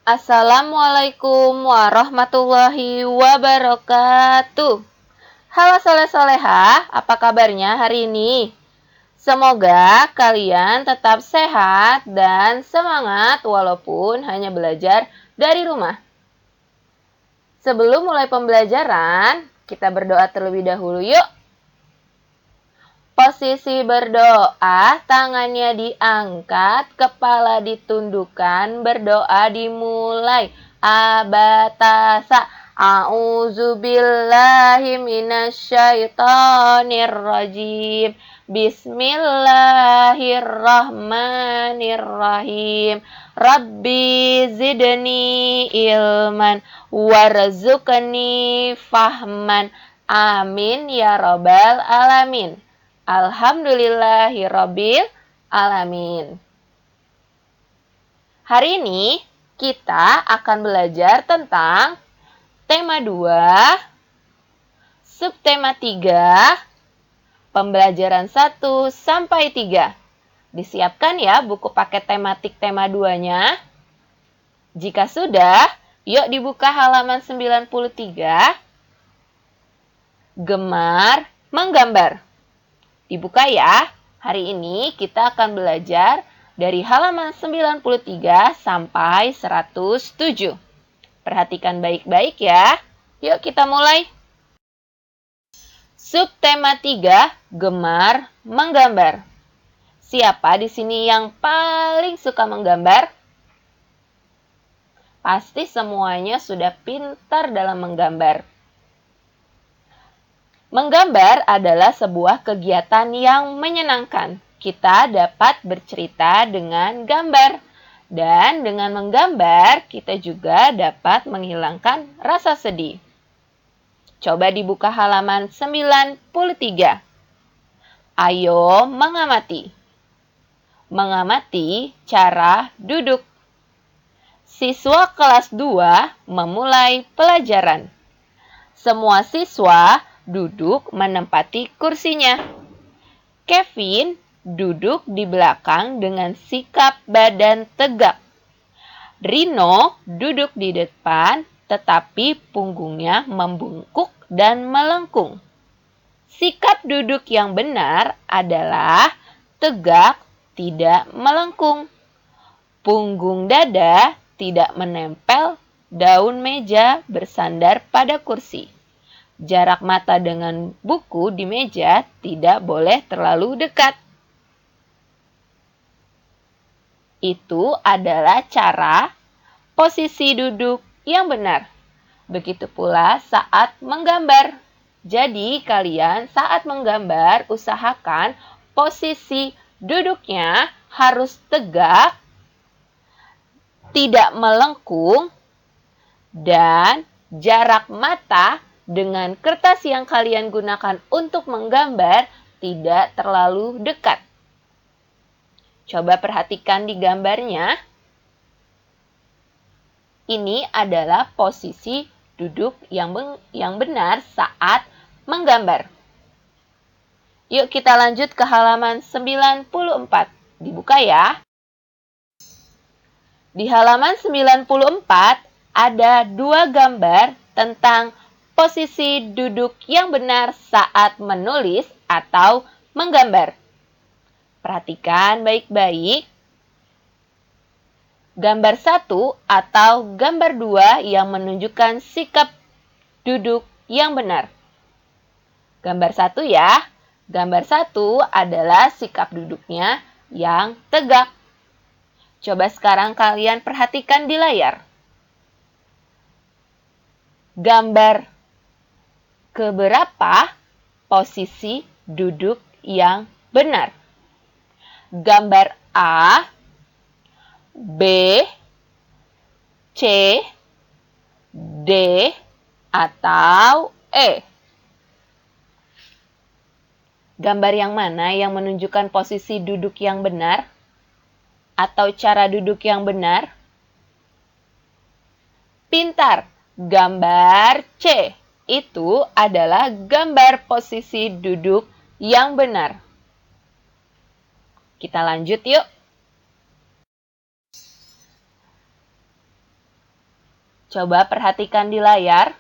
Assalamualaikum warahmatullahi wabarakatuh. Halo soleh-solehah, apa kabarnya hari ini? Semoga kalian tetap sehat dan semangat walaupun hanya belajar dari rumah. Sebelum mulai pembelajaran, kita berdoa terlebih dahulu yuk. Posisi berdoa, tangannya diangkat, kepala ditundukkan, berdoa dimulai. Abatasa, a'udzubillahi minasyaitonirrajim. Bismillahirrahmanirrahim. Rabbi zidni ilman, warzuqni fahman. Amin ya rabbal alamin. Alhamdulillahirabbil alamin. Hari ini kita akan belajar tentang tema 2, subtema 3, pembelajaran 1 sampai 3. Disiapkan ya buku paket tematik tema 2-nya. Jika sudah, yuk dibuka halaman 93. Gemar menggambar. Dibuka ya. Hari ini kita akan belajar dari halaman 93 sampai 107. Perhatikan baik-baik ya. Yuk kita mulai. Subtema 3, gemar menggambar. Siapa di sini yang paling suka menggambar? Pasti semuanya sudah pintar dalam menggambar. Menggambar adalah sebuah kegiatan yang menyenangkan. Kita dapat bercerita dengan gambar. Dan dengan menggambar, kita juga dapat menghilangkan rasa sedih. Coba dibuka halaman 93. Ayo mengamati. Mengamati cara duduk. Siswa kelas 2 memulai pelajaran. Semua siswa duduk menempati kursinya. Kevin duduk di belakang dengan sikap badan tegak. Rino duduk di depan tetapi punggungnya membungkuk dan melengkung. Sikap duduk yang benar adalah tegak, tidak melengkung. Punggung dada tidak menempel, daun meja bersandar pada kursi. Jarak mata dengan buku di meja tidak boleh terlalu dekat. Itu adalah cara posisi duduk yang benar. Begitu pula saat menggambar. Jadi kalian saat menggambar usahakan posisi duduknya harus tegak, tidak melengkung, dan jarak mata dengan kertas yang kalian gunakan untuk menggambar tidak terlalu dekat. Coba perhatikan di gambarnya. Ini adalah posisi duduk yang benar saat menggambar. Yuk kita lanjut ke halaman 94. Dibuka ya. Di halaman 94 ada 2 gambar tentang posisi duduk yang benar saat menulis atau menggambar. Perhatikan baik-baik. Gambar 1 atau gambar 2 yang menunjukkan sikap duduk yang benar. Gambar 1 ya. Gambar 1 adalah sikap duduknya yang tegak. Coba sekarang kalian perhatikan di layar. Gambar keberapa posisi duduk yang benar? Gambar A, B, C, D, atau E? Gambar yang mana yang menunjukkan posisi duduk yang benar? Atau cara duduk yang benar? Pintar! Gambar C itu adalah gambar posisi duduk yang benar. Kita lanjut yuk. Coba perhatikan di layar.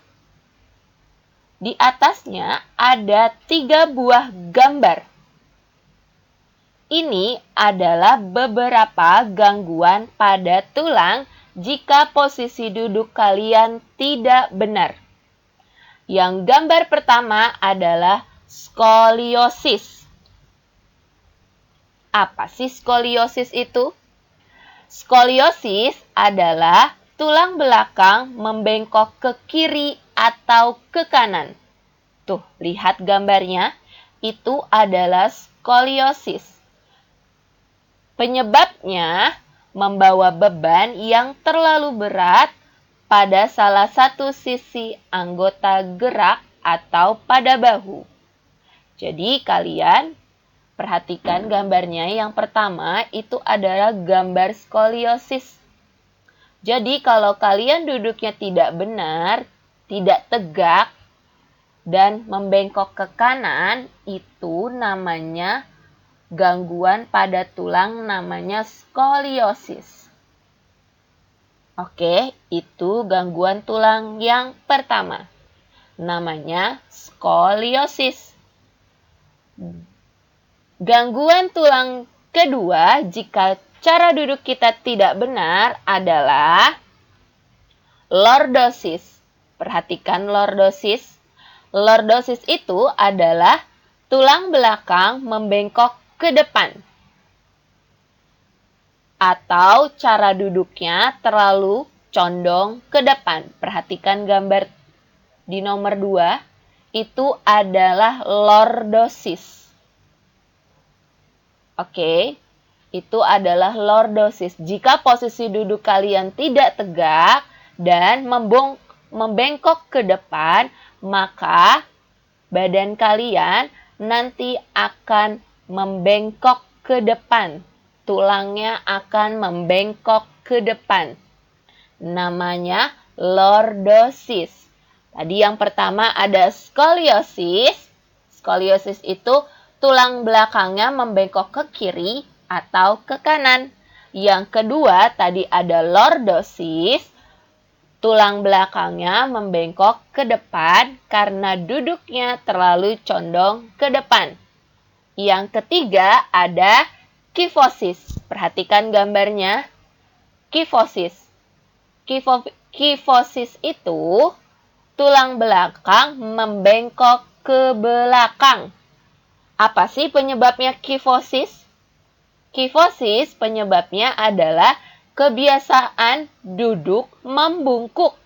Di atasnya ada 3 buah gambar. Ini adalah beberapa gangguan pada tulang jika posisi duduk kalian tidak benar. Yang gambar pertama adalah skoliosis. Apa sih skoliosis itu? Skoliosis adalah tulang belakang membengkok ke kiri atau ke kanan. Tuh, lihat gambarnya. Itu adalah skoliosis. Penyebabnya membawa beban yang terlalu berat pada salah satu sisi anggota gerak atau pada bahu. Jadi kalian perhatikan gambarnya. Yang pertama itu adalah gambar skoliosis. Jadi kalau kalian duduknya tidak benar, tidak tegak, dan membengkok ke kanan, itu namanya gangguan pada tulang, namanya skoliosis. Oke, itu gangguan tulang yang pertama. Namanya skoliosis. Gangguan tulang kedua jika cara duduk kita tidak benar adalah lordosis. Perhatikan lordosis. Lordosis itu adalah tulang belakang membengkok ke depan. Atau cara duduknya terlalu condong ke depan. Perhatikan gambar di nomor 2. Itu adalah lordosis. Oke, itu adalah lordosis. Jika posisi duduk kalian tidak tegak dan membengkok ke depan, maka badan kalian nanti akan membengkok ke depan. Tulangnya akan membengkok ke depan. Namanya lordosis. Tadi yang pertama ada skoliosis. Skoliosis itu tulang belakangnya membengkok ke kiri atau ke kanan. Yang kedua tadi ada lordosis. Tulang belakangnya membengkok ke depan karena duduknya terlalu condong ke depan. Yang ketiga ada kifosis. Perhatikan gambarnya. Kifosis. Kifosis itu tulang belakang membengkok ke belakang. Apa sih penyebabnya kifosis? Kifosis penyebabnya adalah kebiasaan duduk membungkuk.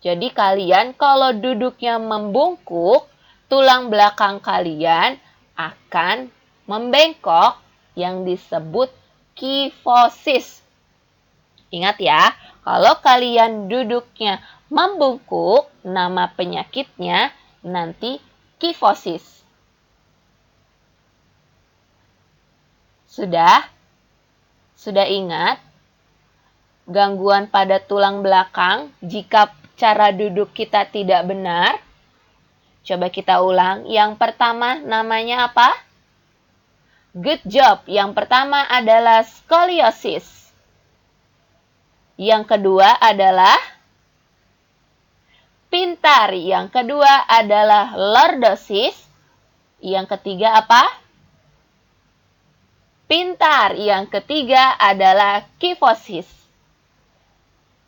Jadi kalian kalau duduknya membungkuk, tulang belakang kalian akan membengkok yang disebut kifosis. Ingat ya, kalau kalian duduknya membungkuk, nama penyakitnya nanti kifosis. Sudah ingat gangguan pada tulang belakang jika cara duduk kita tidak benar? Coba kita ulang. Yang pertama namanya apa? Good job. Yang pertama adalah skoliosis. Yang kedua adalah pintar. Yang kedua adalah lordosis. Yang ketiga apa? Pintar. Yang ketiga adalah kifosis.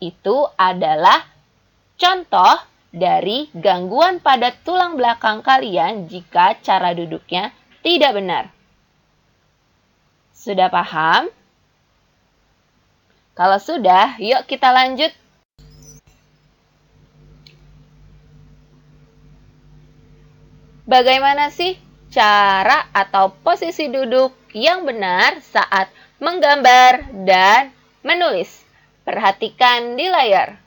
Itu adalah contoh dari gangguan pada tulang belakang kalian jika cara duduknya tidak benar. Sudah paham? Kalau sudah, yuk kita lanjut. Bagaimana sih cara atau posisi duduk yang benar saat menggambar dan menulis? Perhatikan di layar.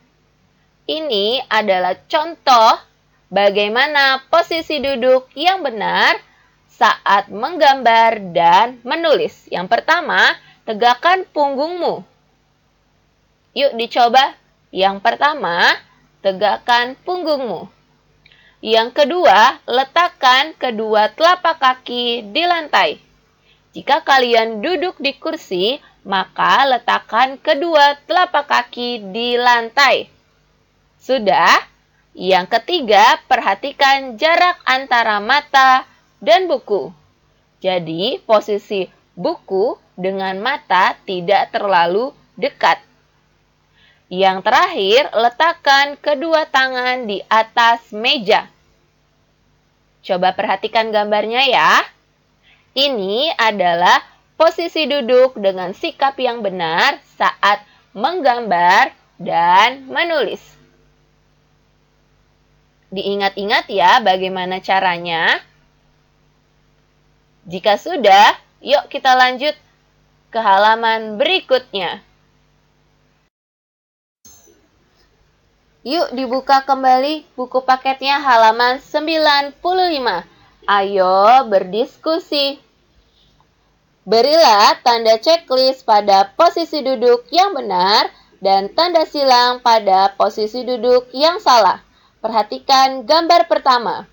Ini adalah contoh bagaimana posisi duduk yang benar saat menggambar dan menulis. Yang pertama, tegakkan punggungmu. Yuk dicoba. Yang pertama, tegakkan punggungmu. Yang kedua, letakkan kedua telapak kaki di lantai. Jika kalian duduk di kursi, maka letakkan kedua telapak kaki di lantai. Sudah? Yang ketiga, perhatikan jarak antara mata dan buku. Jadi, posisi buku dengan mata tidak terlalu dekat. Yang terakhir, letakkan kedua tangan di atas meja. Coba perhatikan gambarnya ya. Ini adalah posisi duduk dengan sikap yang benar saat menggambar dan menulis. Diingat-ingat ya bagaimana caranya. Jika sudah, yuk kita lanjut ke halaman berikutnya. Yuk dibuka kembali buku paketnya halaman 95. Ayo berdiskusi. Berilah tanda checklist pada posisi duduk yang benar dan tanda silang pada posisi duduk yang salah. Perhatikan gambar pertama.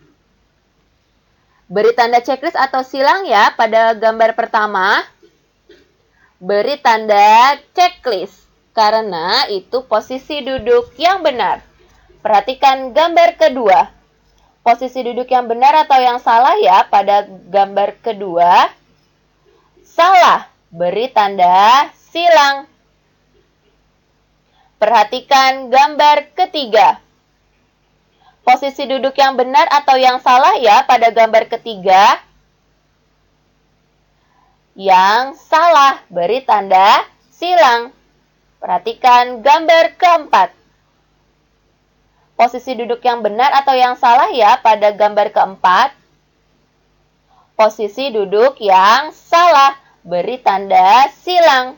Beri tanda checklist atau silang ya pada gambar pertama. Beri tanda checklist karena itu posisi duduk yang benar. Perhatikan gambar kedua. Posisi duduk yang benar atau yang salah ya pada gambar kedua. Salah. Beri tanda silang. Perhatikan gambar ketiga. Posisi duduk yang benar atau yang salah ya pada gambar ketiga. Yang salah, beri tanda silang. Perhatikan gambar keempat. Posisi duduk yang benar atau yang salah ya pada gambar keempat. Posisi duduk yang salah, beri tanda silang.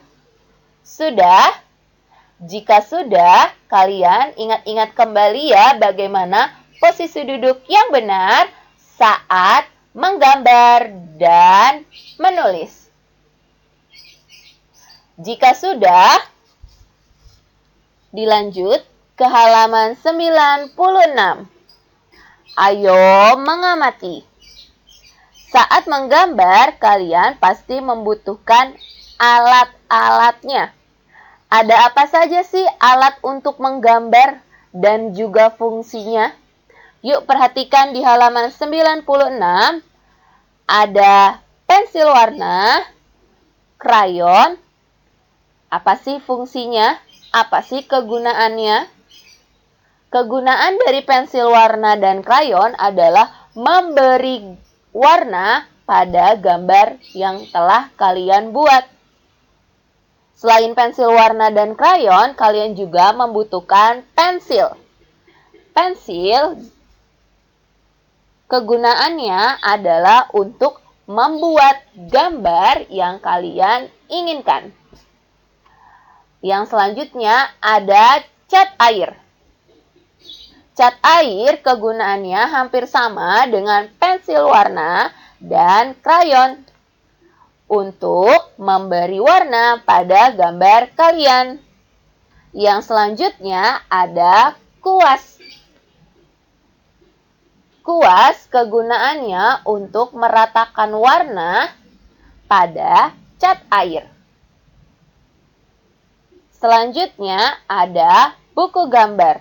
Sudah? Jika sudah, kalian ingat-ingat kembali ya bagaimana posisi duduk yang benar saat menggambar dan menulis. Jika sudah, dilanjut ke halaman 96. Ayo mengamati. Saat menggambar, kalian pasti membutuhkan alat-alatnya. Ada apa saja sih alat untuk menggambar dan juga fungsinya? Yuk perhatikan di halaman 96. Ada pensil warna, krayon. Apa sih fungsinya? Apa sih kegunaannya? Kegunaan dari pensil warna dan krayon adalah memberi warna pada gambar yang telah kalian buat. Selain pensil warna dan krayon, kalian juga membutuhkan pensil. Pensil kegunaannya adalah untuk membuat gambar yang kalian inginkan. Yang selanjutnya ada cat air. Cat air kegunaannya hampir sama dengan pensil warna dan krayon untuk memberi warna pada gambar kalian. Yang selanjutnya ada kuas. Kuas kegunaannya untuk meratakan warna pada cat air. Selanjutnya ada buku gambar.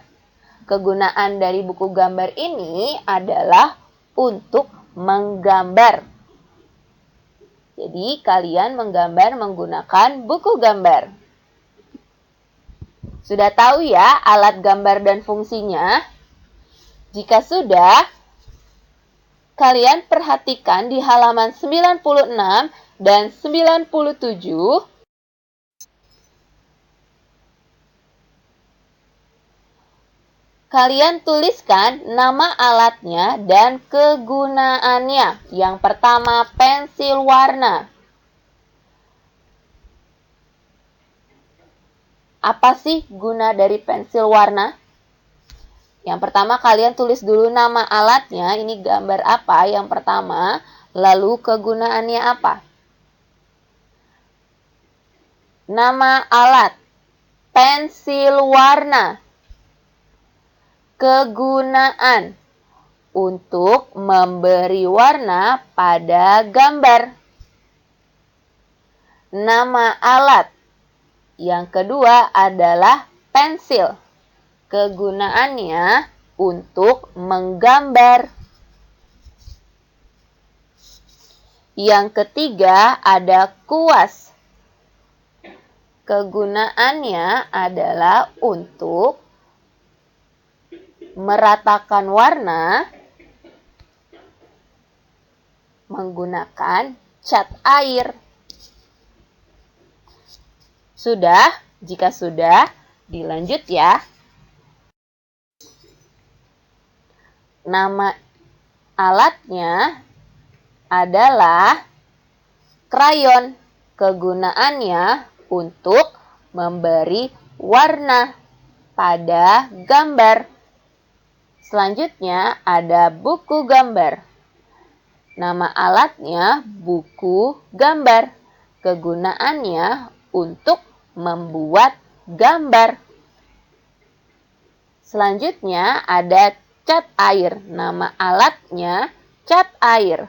Kegunaan dari buku gambar ini adalah untuk menggambar. Jadi kalian menggambar menggunakan buku gambar. Sudah tahu ya alat gambar dan fungsinya? Jika sudah, kalian perhatikan di halaman 96 dan 97. Kalian tuliskan nama alatnya dan kegunaannya. Yang pertama, pensil warna. Apa sih guna dari pensil warna? Yang pertama kalian tulis dulu nama alatnya, ini gambar apa yang pertama, lalu kegunaannya apa. Nama alat, pensil warna. Kegunaan, untuk memberi warna pada gambar. Nama alat. Yang kedua adalah pensil. Kegunaannya untuk menggambar. Yang ketiga ada kuas. Kegunaannya adalah untuk meratakan warna menggunakan cat air. Sudah? Jika sudah, dilanjut ya. Nama alatnya adalah krayon. Kegunaannya untuk memberi warna pada gambar. Selanjutnya ada buku gambar. Nama alatnya buku gambar. Kegunaannya untuk membuat gambar. Selanjutnya ada cat air. Nama alatnya cat air.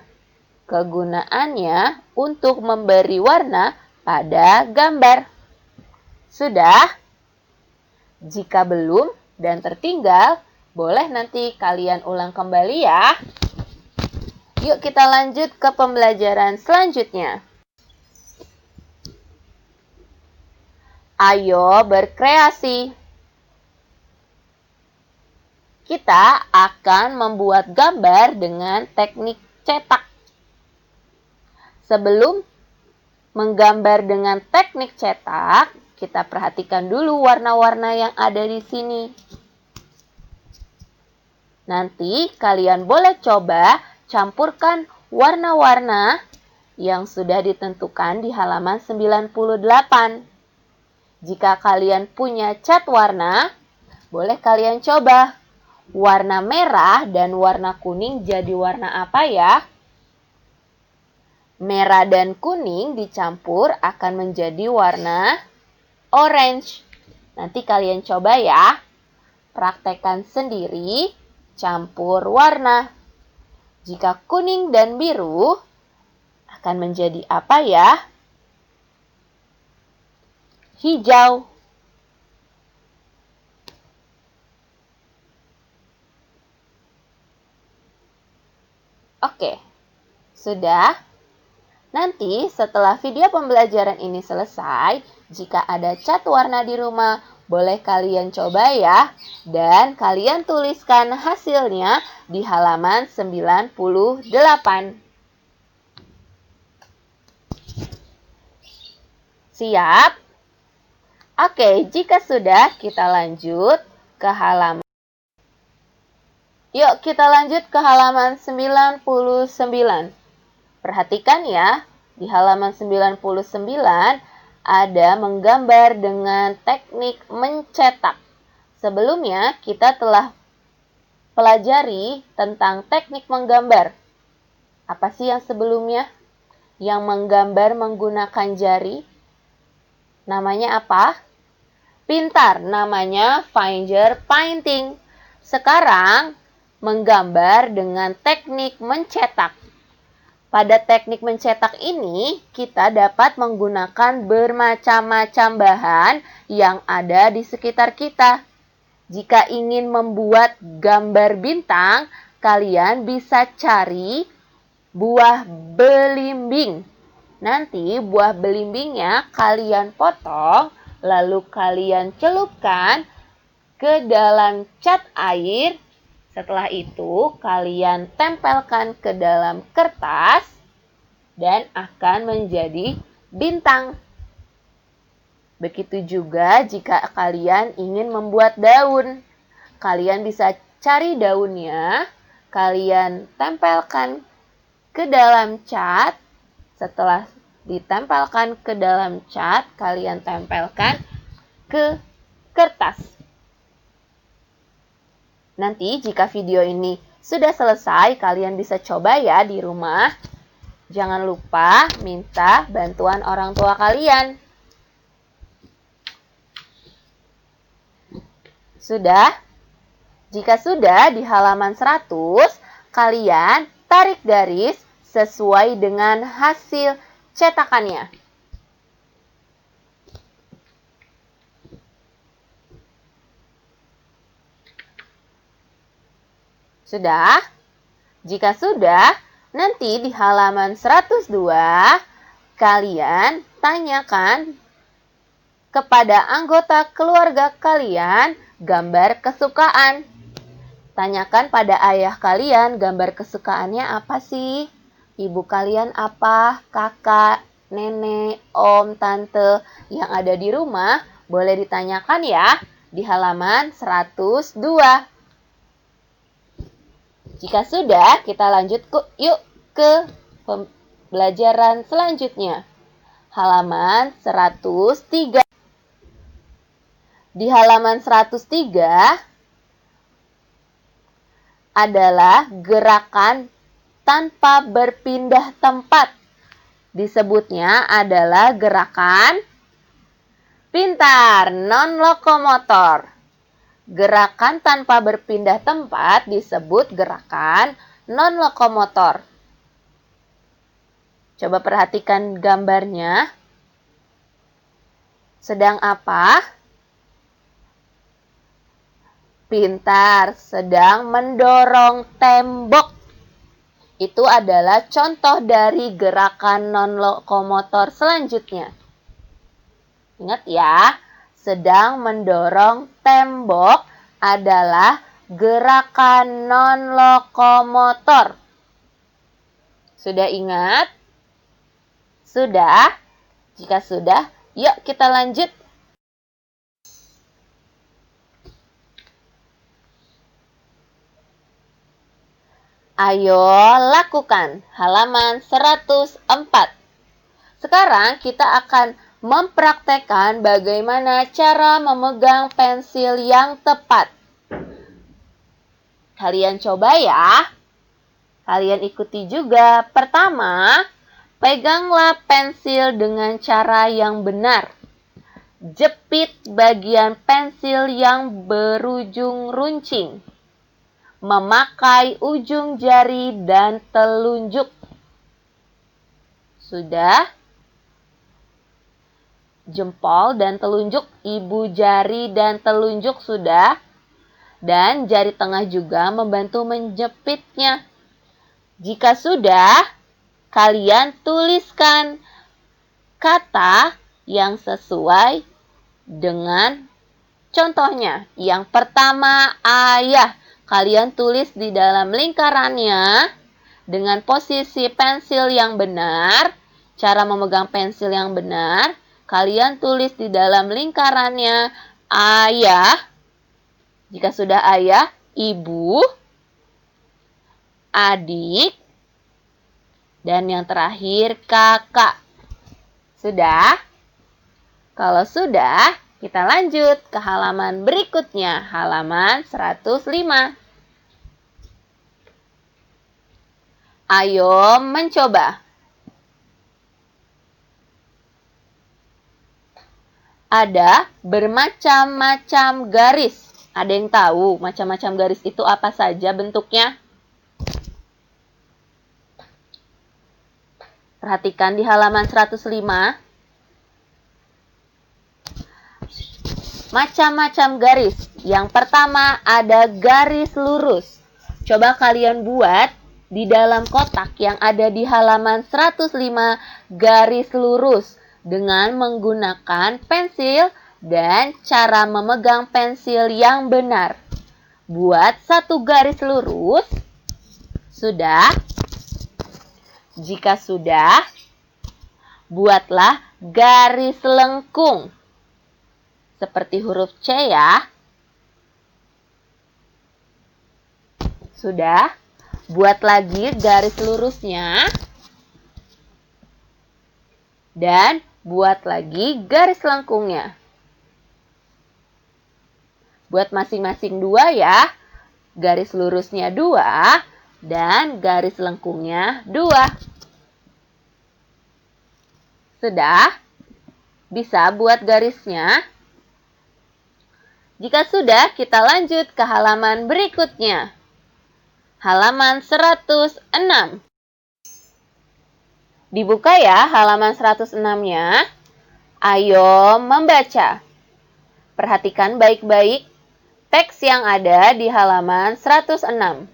Kegunaannya untuk memberi warna pada gambar. Sudah? Jika belum dan tertinggal, boleh nanti kalian ulang kembali ya. Yuk kita lanjut ke pembelajaran selanjutnya. Ayo berkreasi. Kita akan membuat gambar dengan teknik cetak. Sebelum menggambar dengan teknik cetak, kita perhatikan dulu warna-warna yang ada di sini. Nanti kalian boleh coba campurkan warna-warna yang sudah ditentukan di halaman 98. Jika kalian punya cat warna, boleh kalian coba. Warna merah dan warna kuning jadi warna apa ya? Merah dan kuning dicampur akan menjadi warna orange. Nanti kalian coba ya. Praktekkan sendiri, campur warna. Jika kuning dan biru, akan menjadi apa ya? Hijau. Oke, sudah? Nanti setelah video pembelajaran ini selesai, jika ada cat warna di rumah, boleh kalian coba ya. Dan kalian tuliskan hasilnya di halaman 98. Siap? Oke, jika sudah, kita lanjut ke halaman. Yuk kita lanjut ke halaman 99. Perhatikan ya, di halaman 99 ada menggambar dengan teknik mencetak. Sebelumnya kita telah pelajari tentang teknik menggambar. Apa sih yang sebelumnya? Yang menggambar menggunakan jari. Namanya apa? Pintar, namanya finger painting. Sekarang menggambar dengan teknik mencetak. Pada teknik mencetak ini, kita dapat menggunakan bermacam-macam bahan yang ada di sekitar kita. Jika ingin membuat gambar bintang, kalian bisa cari buah belimbing. Nanti buah belimbingnya kalian potong, lalu kalian celupkan ke dalam cat air. Setelah itu, kalian tempelkan ke dalam kertas dan akan menjadi bintang. Begitu juga jika kalian ingin membuat daun. Kalian bisa cari daunnya, kalian tempelkan ke dalam cat. Setelah ditempelkan ke dalam cat, kalian tempelkan ke kertas. Nanti jika video ini sudah selesai, kalian bisa coba ya di rumah. Jangan lupa minta bantuan orang tua kalian. Sudah? Jika sudah, di halaman 100, kalian tarik garis sesuai dengan hasil cetakannya. Sudah? Jika sudah, nanti di halaman 102, kalian tanyakan kepada anggota keluarga kalian gambar kesukaan. Tanyakan pada ayah kalian gambar kesukaannya apa sih? Ibu kalian apa? Kakak, nenek, om, tante yang ada di rumah boleh ditanyakan ya di halaman 102. Jika sudah, kita lanjut yuk ke pembelajaran selanjutnya. Halaman 103. Di halaman 103 adalah gerakan tanpa berpindah tempat. Disebutnya adalah gerakan pintar non-lokomotor. Gerakan tanpa berpindah tempat disebut gerakan non-lokomotor. Coba perhatikan gambarnya. Sedang apa? Pintar, sedang mendorong tembok. Itu adalah contoh dari gerakan non-lokomotor selanjutnya. Ingat ya, sedang mendorong tembok adalah gerakan non-lokomotor. Sudah ingat? Sudah? Jika sudah, yuk kita lanjut. Ayo lakukan halaman 104. Sekarang kita akan mempraktekkan bagaimana cara memegang pensil yang tepat. Kalian coba ya. Kalian ikuti juga. Pertama, peganglah pensil dengan cara yang benar. Jepit bagian pensil yang berujung runcing. Memakai ujung jari dan telunjuk. Sudah? Jempol dan telunjuk, ibu jari dan telunjuk sudah. Dan jari tengah juga membantu menjepitnya. Jika sudah, kalian tuliskan kata yang sesuai dengan contohnya. Yang pertama, ayah. Kalian tulis di dalam lingkarannya dengan posisi pensil yang benar. Cara memegang pensil yang benar. Kalian tulis di dalam lingkarannya ayah. Jika sudah ayah, ibu, adik, dan yang terakhir kakak. Sudah? Kalau sudah, kita lanjut ke halaman berikutnya, halaman 105. Ayo mencoba. Ada bermacam-macam garis. Ada yang tahu macam-macam garis itu apa saja bentuknya? Perhatikan di halaman 105. Macam-macam garis. Yang pertama ada garis lurus. Coba kalian buat di dalam kotak yang ada di halaman 105 garis lurus dengan menggunakan pensil dan cara memegang pensil yang benar. Buat satu garis lurus. Sudah? Jika sudah, buatlah garis lengkung. Seperti huruf C ya. Sudah? Buat lagi garis lurusnya. Dan buat lagi garis lengkungnya. Buat masing-masing 2 ya. Garis lurusnya 2 dan garis lengkungnya 2. Sudah? Bisa buat garisnya? Jika sudah, kita lanjut ke halaman berikutnya. Halaman 106. Dibuka ya halaman 106-nya. Ayo membaca. Perhatikan baik-baik teks yang ada di halaman 106.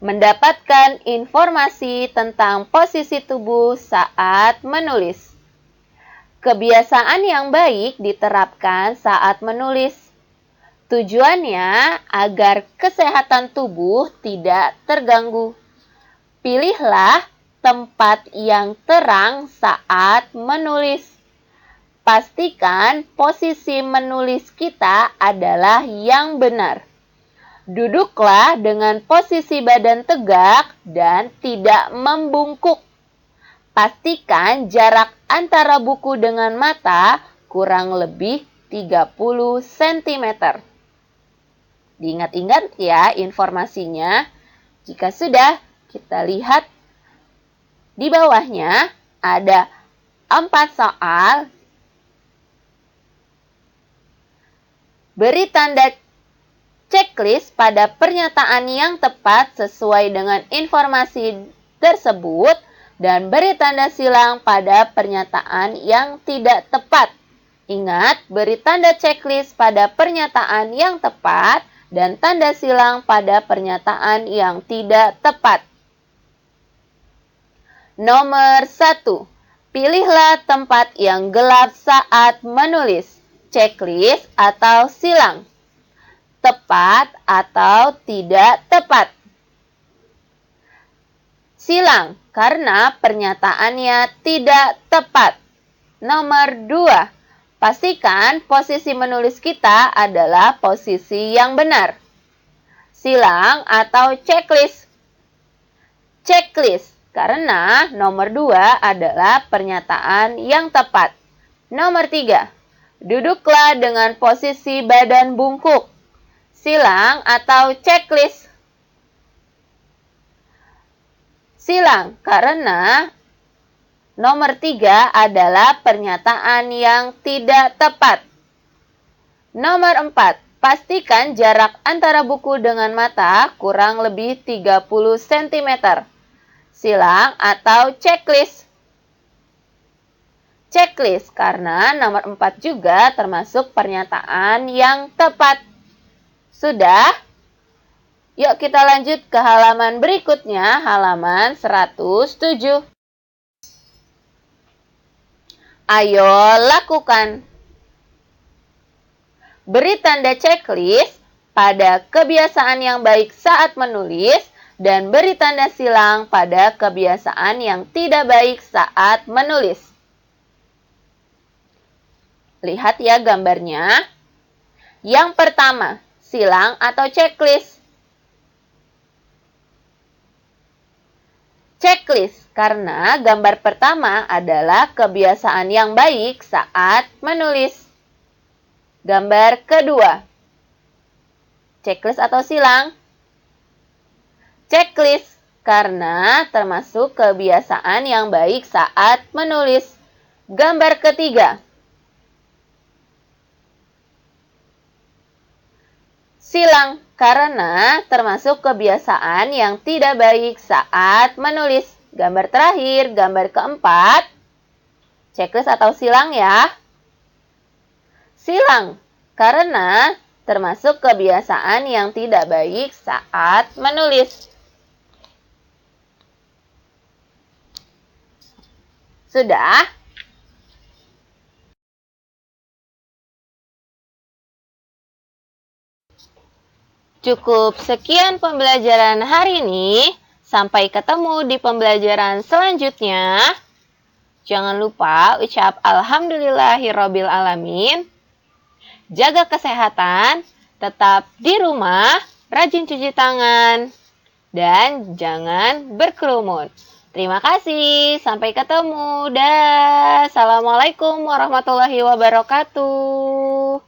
Mendapatkan informasi tentang posisi tubuh saat menulis. Kebiasaan yang baik diterapkan saat menulis. Tujuannya agar kesehatan tubuh tidak terganggu. Pilihlah tempat yang terang saat menulis. Pastikan posisi menulis kita adalah yang benar. Duduklah dengan posisi badan tegak dan tidak membungkuk. Pastikan jarak antara buku dengan mata kurang lebih 30 cm. Diingat-ingat ya informasinya. Jika sudah, kita lihat di bawahnya ada 4 soal. Beri tanda checklist pada pernyataan yang tepat sesuai dengan informasi tersebut dan beri tanda silang pada pernyataan yang tidak tepat. Ingat, beri tanda checklist pada pernyataan yang tepat dan tanda silang pada pernyataan yang tidak tepat. Nomor 1. Pilihlah tempat yang gelap saat menulis. Checklist atau silang. Tepat atau tidak tepat. Silang, karena pernyataannya tidak tepat. Nomor 2. Pastikan posisi menulis kita adalah posisi yang benar. Silang atau checklist. Checklist, karena nomor 2 adalah pernyataan yang tepat. Nomor 3. Duduklah dengan posisi badan bungkuk. Silang atau checklist. Silang, karena nomor 3 adalah pernyataan yang tidak tepat. Nomor 4. Pastikan jarak antara buku dengan mata kurang lebih 30 cm. Silang atau checklist. Checklist, karena nomor 4 juga termasuk pernyataan yang tepat. Sudah? Yuk kita lanjut ke halaman berikutnya, halaman 107. Ayo lakukan. Beri tanda checklist pada kebiasaan yang baik saat menulis dan beri tanda silang pada kebiasaan yang tidak baik saat menulis. Lihat ya gambarnya. Yang pertama, silang atau checklist. Checklist, karena gambar pertama adalah kebiasaan yang baik saat menulis. Gambar kedua, checklist atau silang. Checklist, karena termasuk kebiasaan yang baik saat menulis. Gambar ketiga, silang, karena termasuk kebiasaan yang tidak baik saat menulis. Gambar terakhir, gambar keempat, checklist atau silang ya. Silang, karena termasuk kebiasaan yang tidak baik saat menulis. Sudah? Cukup sekian pembelajaran hari ini. Sampai ketemu di pembelajaran selanjutnya. Jangan lupa ucap alhamdulillahirabbil alamin. Jaga kesehatan, tetap di rumah, rajin cuci tangan, dan jangan berkerumun. Terima kasih, sampai ketemu. Dah. Assalamualaikum warahmatullahi wabarakatuh.